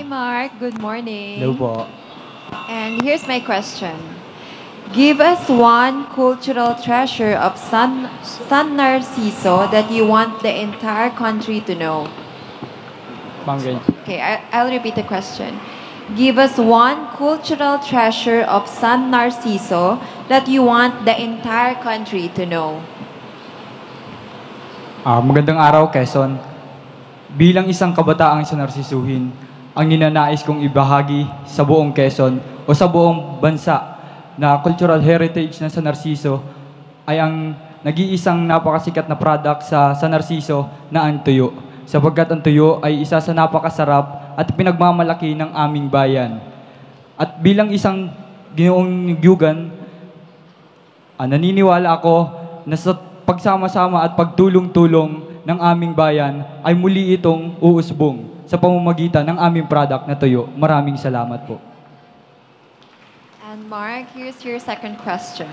Mark. Good morning. Hello po. And here's my question. Give us one cultural treasure of San Narciso that you want the entire country to know. Ma'am Gage. Okay, I'll repeat the question. Give us one cultural treasure of San Narciso that you want the entire country to know. Magandang araw, Quezon. Bilang isang kabataang San Narcisuhin, ang ninanais kong ibahagi sa buong Quezon o sa buong bansa na cultural heritage ng San Narciso ay ang nag-iisang napakasikat na product sa San Narciso na ang tuyo. Sapagkat ang tuyo ay isa sa napakasarap at pinagmamalaki ng aming bayan. At bilang isang Ginoong Yugan, naniniwala ako na sa pagsama-sama at pagtulong-tulong ng aming bayan ay muli itong uusbong sa pamamagitan ng aming product na tuyo. Maraming salamat po. And Mark, here's your second question.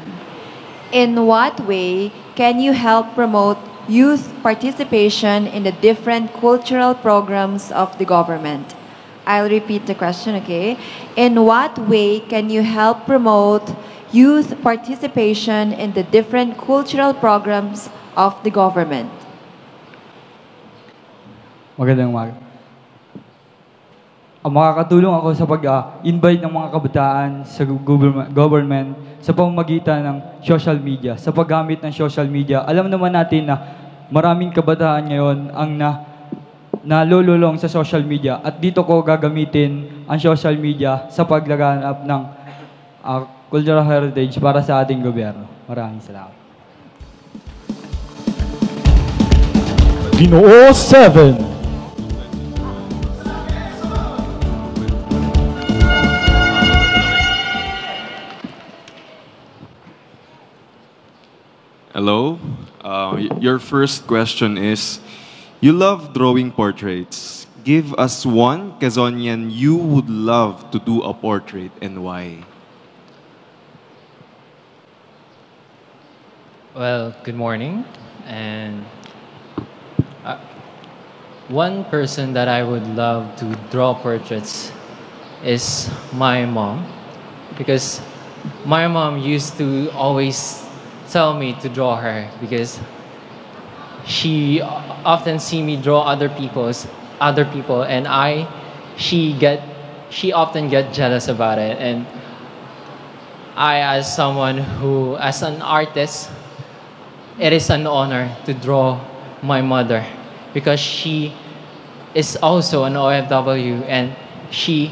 In what way can you help promote youth participation in the different cultural programs of the government? I'll repeat the question, okay? In what way can you help promote youth participation in the different cultural programs of the government? Magandang umaga. Makakatulong ako sa pag-invite ng mga kabataan sa government sa pamamagitan ng social media. Sa paggamit ng social media, alam naman natin na maraming kabataan ngayon ang nalululong sa social media at dito ko gagamitin ang social media sa paglaganap ng cultural heritage para sa ating gobyerno. Maraming salamat. Ginoo 7. Hello. Your first question is, you love drawing portraits. Give us one Quezonian you would love to do a portrait and why. Well, good morning. And one person that I would love to draw portraits is my mom, because my mom used to always tell me to draw her because she often see me draw other people, and she often get jealous about it. And I, as someone who, as an artist, it is an honor to draw my mother because she is also an OFW, and she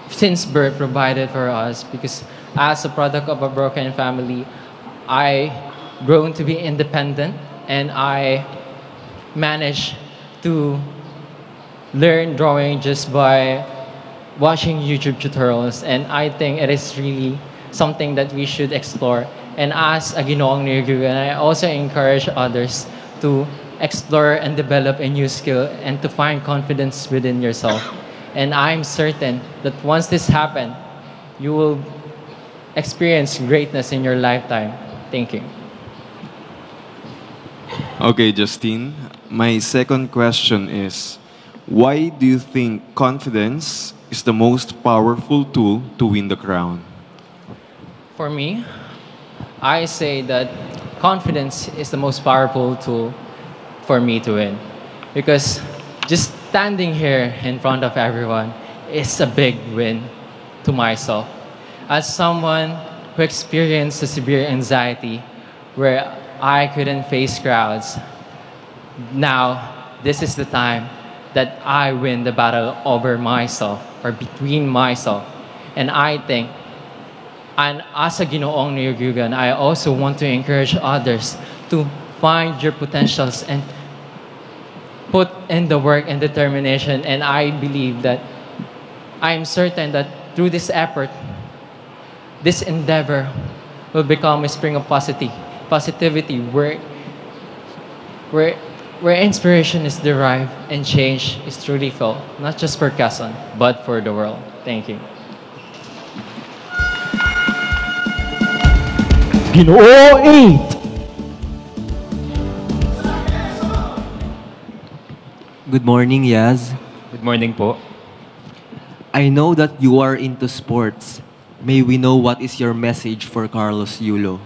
since birth provided for us, because as a product of a broken family, I grown to be independent, and I managed to learn drawing just by watching YouTube tutorials. And I think it is really something that we should explore. And as a Ginoong Niyugyugan, I also encourage others to explore and develop a new skill and to find confidence within yourself. And I'm certain that once this happens, you will experience greatness in your lifetime. Thank you. Okay, Justine. My second question is, why do you think confidence is the most powerful tool to win the crown? For me, I say that confidence is the most powerful tool for me to win. Because just standing here in front of everyone is a big win to myself. As someone who experienced a severe anxiety where I couldn't face crowds, now this is the time that I win the battle over myself or between myself. And I think, and as a Ginoong Niyugyugan, I also want to encourage others to find your potentials and put in the work and determination. And I believe that I'm certain that through this effort, this endeavor will become a spring of positivity where inspiration is derived and change is truly felt, not just for Quezon, but for the world. Thank you. Ginoo 8. Good morning, Yaz. Good morning po. I know that you are into sports. May we know what is your message for Carlos Yulo?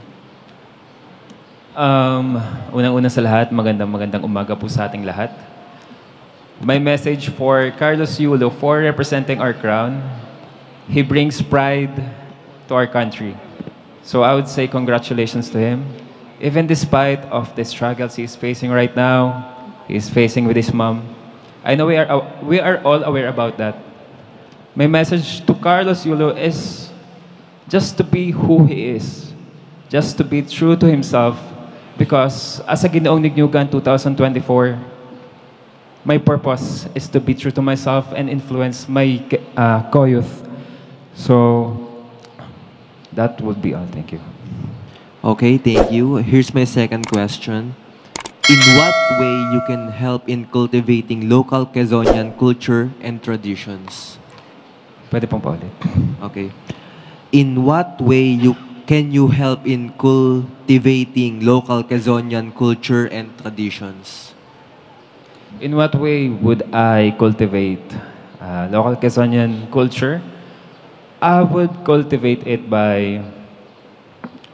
Unang-una sa lahat, magandang umaga po sa ating lahat. My message for Carlos Yulo, for representing our crown, he brings pride to our country. So I would say congratulations to him. Even despite of the struggles he's facing right now, he's facing with his mom. I know we are all aware about that. My message to Carlos Yulo is just to be who he is. Just to be true to himself. Because as a Ginoong Nignugan 2024, my purpose is to be true to myself and influence my co-youth. So, that would be all. Thank you. Okay, thank you. Here's my second question. In what way you can help in cultivating local Quezonian culture and traditions? Pwede pong paulit. Okay. In what way can you help in cultivating local Quezonian culture and traditions? In what way would I cultivate local Quezonian culture? I would cultivate it by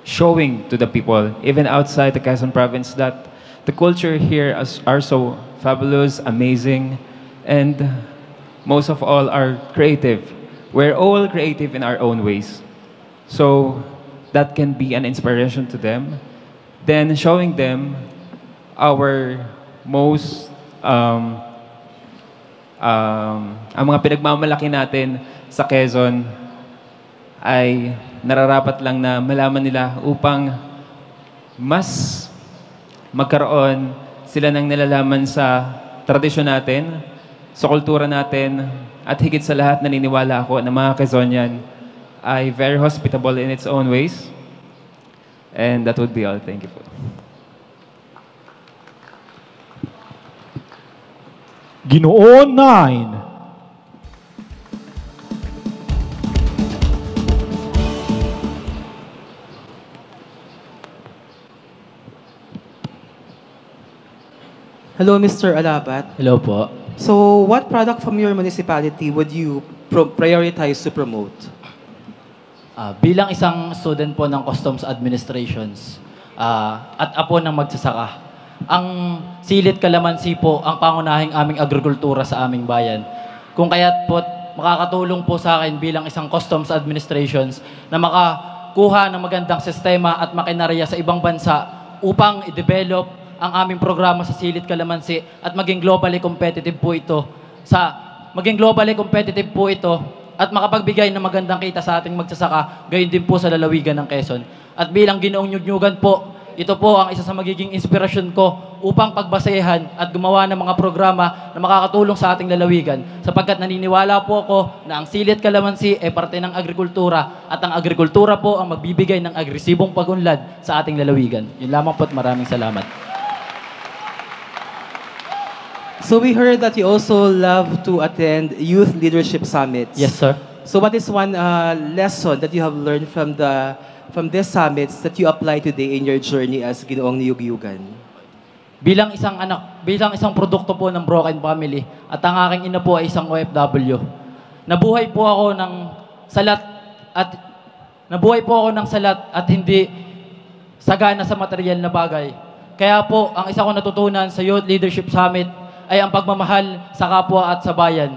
showing to the people, even outside the Quezon province, that the culture here are so fabulous, amazing, and most of all are creative. We're all creative in our own ways. So that can be an inspiration to them. Then showing them our most, ang mga pinagmamalaki natin sa Quezon ay nararapat lang na malaman nila upang mas magkaroon sila ng nalalaman sa tradisyon natin, sa kultura natin, at higit sa lahat naniniwala ako na mga Quezonian ay very hospitable in its own ways. And that would be all. Thank you po. Ginoo 9. Hello, Mr. Alabat. Hello po. So, what product from your municipality would you prioritize to promote? Bilang isang student po ng Customs Administrations at apo ng magsasaka, ang silit kalamansi po ang pangunahing aming agrikultura sa aming bayan. Kung kaya't po makakatulong po sa akin bilang isang Customs Administrations na makakuha ng magandang sistema at makinarya sa ibang bansa upang i-develop ang aming programa sa silit kalamansi at maging globally competitive po ito at makapagbigay ng magandang kita sa ating magsasaka, gayon din po sa lalawigan ng Quezon. At bilang Ginoong Nyugnyugan po, ito po ang isa sa magiging inspirasyon ko upang pagbasehan at gumawa ng mga programa na makakatulong sa ating lalawigan, sapagkat naniniwala po ako na ang silit kalamansi ay parte ng agrikultura at ang agrikultura po ang magbibigay ng agresibong pagunlad sa ating lalawigan. Yun lamang po at maraming salamat. So we heard that you also love to attend youth leadership summits. Yes, sir. So what is one lesson that you have learned from these summits that you apply today in your journey as Ginoong Niyugyugan? Bilang isang produkto po ng broken family at ang aking ina po ay isang OFW. Nabuhay po ako ng salat at hindi sagana sa material na bagay. Kaya po, ang isa ko natutunan sa Youth Leadership Summit ay ang pagmamahal sa kapwa at sa bayan.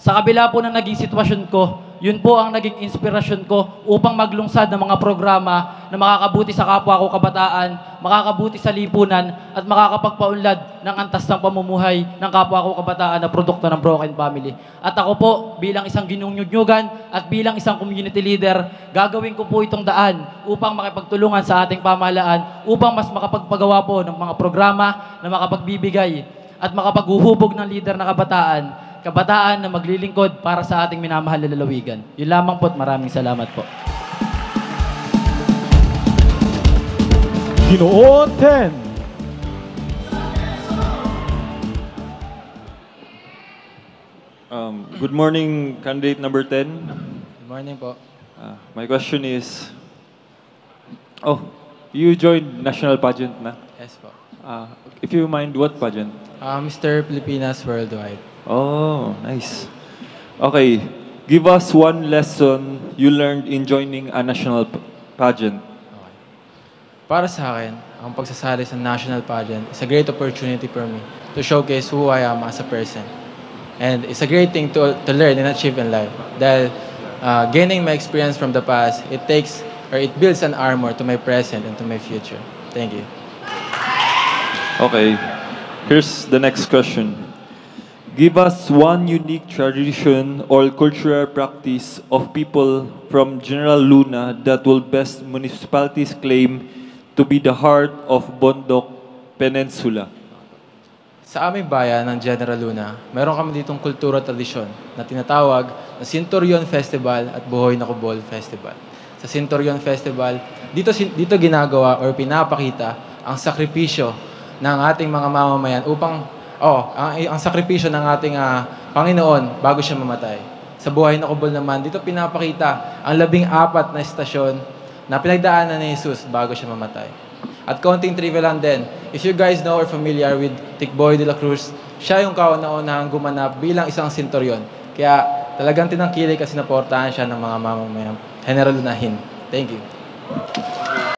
Sa kabila po ng naging sitwasyon ko, yun po ang naging inspirasyon ko upang maglungsad ng mga programa na makakabuti sa kapwa ko kabataan, makakabuti sa lipunan, at makakapagpaunlad ng antas ng pamumuhay ng kapwa ko kabataan na produkto ng broken family. At ako po, bilang isang Ginungyugyugan at bilang isang community leader, gagawin ko po itong daan upang makipagtulungan sa ating pamahalaan, upang mas makapagpagawa po ng mga programa na makapagbibigay at makapaghuhubog ng leader na kabataan na maglilingkod para sa ating minamahal na lalawigan. Yun lamang po at maraming salamat po. Ginoo 10. Good morning, candidate number 10. Good morning po. My question is, you joined national pageant na? Yes po. If you mind, what pageant? Mr. Pilipinas Worldwide. Oh, nice. Okay, give us one lesson you learned in joining a national pageant. Para sa akin, ang pagsasali sa national pageant is a great opportunity for me to showcase who I am as a person. And it's a great thing to learn and achieve in life. Dahil gaining my experience from the past, it builds an armor to my present and to my future. Thank you. Okay, here's the next question. Give us one unique tradition or cultural practice of people from General Luna that will best municipalities claim to be the heart of Bondok Peninsula. Sa aming bayan ng General Luna, meron kami ditong kultura tradisyon na tinatawag na Centurion Festival at Buhoy na Kubol Festival. Sa Centurion Festival, dito ginagawa or pinapakita ang sakripisyo ng ating mga mamamayan upang ang sakripisyo ng ating Panginoon bago siya mamatay. Sa Buhay na Kubol naman, dito pinapakita ang 14 na estasyon na pinagdaanan ni Jesus bago siya mamatay. At konting trivia lang din, if you guys know or familiar with Tikboy de la Cruz, siya yung kauna-unahang gumanap bilang isang senturyon. Kaya talagang tinangkilik kasi naportahan siya ng mga mamamayang General Lunahin. Thank you.